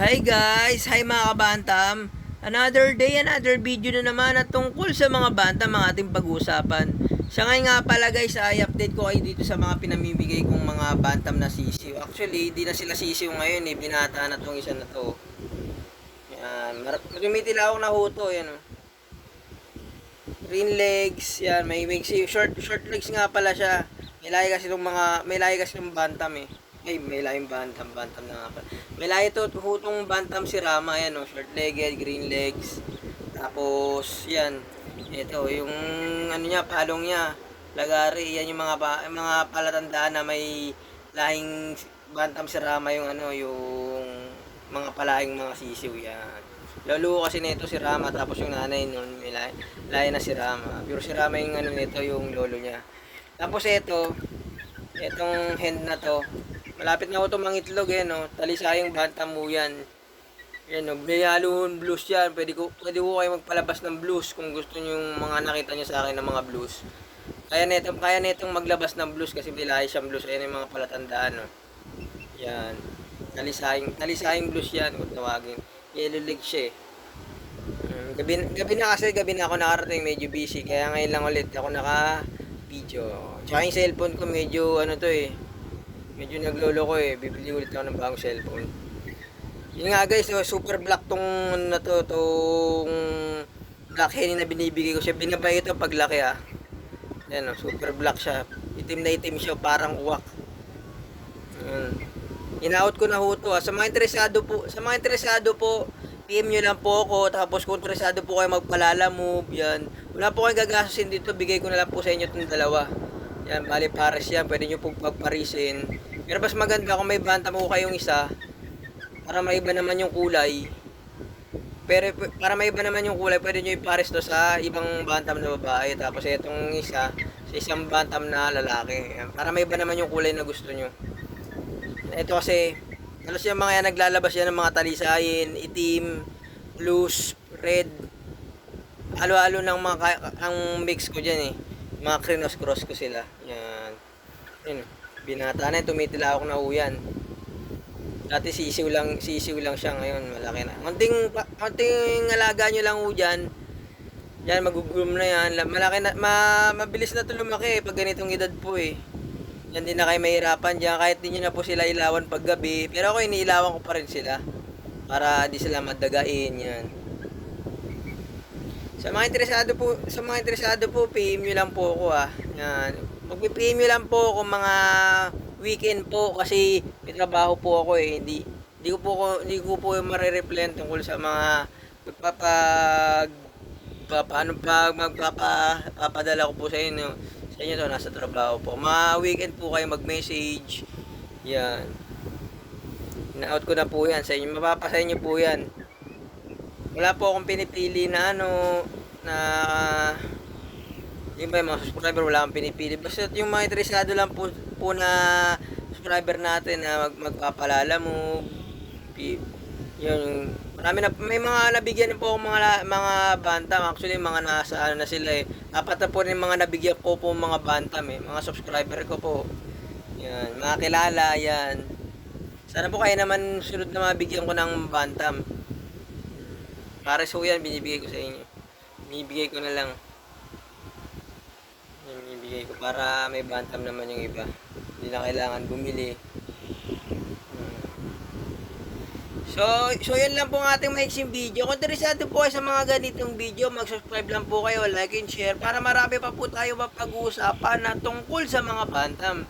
Hi guys! Hi mga kabantam! Another day, another video na naman at tungkol sa mga bantam ang ating pag-uusapan. Sa ngayon nga pala guys, ay update ko kayo dito sa mga pinamimigay kong mga bantam na sisiw. Actually, di na sila sisiw ngayon eh. Binata na tong isa na to. Yan. Tumitilawak na huto. Yan o. Green legs. Yan. May short legs nga pala siya. May lahi kasi ng bantam eh. Ay, may lahing bantam na nga pala. May lahi ito, hutong bantam si Rama, yan o, short-legged, green legs. Tapos, yan. Ito, yung ano niya, palong niya, lagari, yan yung mga palatandaan na may lahing bantam si Rama, yung ano, yung mga palahing mga sisiw, yan. Lolo kasi nito si Rama, tapos yung nanay nun, may lahi na si Rama. Pero si Rama yung ano nito, yung lolo niya. Tapos itong hen na to, malapit na ako itong mangitlog no. Talisayang bantam mo yan. Yan no, Biyaluhon blues yan. Pwede ko kayo magpalabas ng blues kung gusto niyo yung mga nakita niyo sa akin ng mga blues. Kaya netong maglabas ng blues kasi bilahe siyang blues. Ayan yung mga palatandaan no. Yan. Talisayang blues yan kung tawagin. Yellow leg siya Gabi na ako nakarating, medyo busy. Kaya ngayon lang ulit ako naka-video. Tsaka yung cellphone ko medyo medyo naglolo ko bibili ulit ako ng bagong cellphone. Yun nga guys, super black tong black henny na binibigay ko siya. Binabay ito paglaki Yan super black siya. Itim na itim siya, parang uwak. In-out ko na ho to Sa mga interesado po, PM nyo lang po ako. Tapos kung interesado po kayo magpalala move, yan. Wala po kayong gagastusin dito, bigay ko na lang po sa inyo itong dalawa. Yan, bali pares yan. Pwede nyo pong pagparisin. Pero mas maganda kung may bantam ko kayong isa para maiba naman yung kulay. Pero para maiba naman yung kulay, pwede nyo ipares to sa ibang bantam na babae. Tapos itong isa sa isang bantam na lalaki. Yan, para maiba naman yung kulay na gusto nyo. Ito kasi, halos yung mga yan naglalabas yan ng mga talisayin, itim, blues, red. Halo-halo ng ang mix ko dyan mga cross ko sila. Yan. Yun. Binata na, tumitilawak na yan. Dati sisiw lang siya, ngayon malaki na. Konting alaga nyo lang dyan. Yan, mag-groom na yan. Malaki na, mabilis na ito lumaki pag ganitong edad po Yan, din na kayo mahirapan dyan. Kahit di nyo na po sila ilawan pag gabi. Pero ako iniilawan ko pa rin sila. Para di sila madagain. Yan. Sa mga interesado po, PM nyo lang po ako Yan. Magpi-PM nyo lang po kung mga weekend po kasi may trabaho po ako Hindi ko po mare-reply tungkol sa mga magpapadala ko po sa inyo. Sa inyo to, nasa trabaho po. Weekend po kayo mag-message. Yan. Na-out ko na po yan sa inyo. Mapapasa inyo po yan. Wala po akong pinipili na na yung mga subscriber, wala akong pinipili. Basta yung mga interesado lang po na subscriber natin na magpapalala mo. Yun, may mga nabigyan po akong mga bantam. Actually, mga nasa na sila Apat na po rin mga nabigyan po mga bantam mga subscriber ko po. Yan, mga kilala yan. Sana po kayo naman sunod na mabigyan ko ng bantam. Pares ho yan, binibigay ko sa inyo. Binibigay ko na lang. Yan, binibigay ko para may bantam naman yung iba. Hindi na kailangan bumili. So yan lang po ang ating maiksing video. Kung interesado po kayo sa mga ganitong video, mag-subscribe lang po kayo, like and share para marami pa po tayo mapag-uusapan na tungkol sa mga bantam.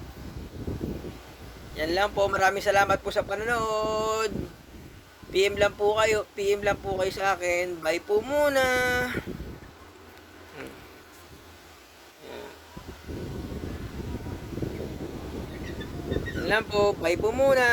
Yan lang po. Maraming salamat po sa panonood. PM lang po kayo sa akin. Bye po muna. Yan lang po. Bye po muna.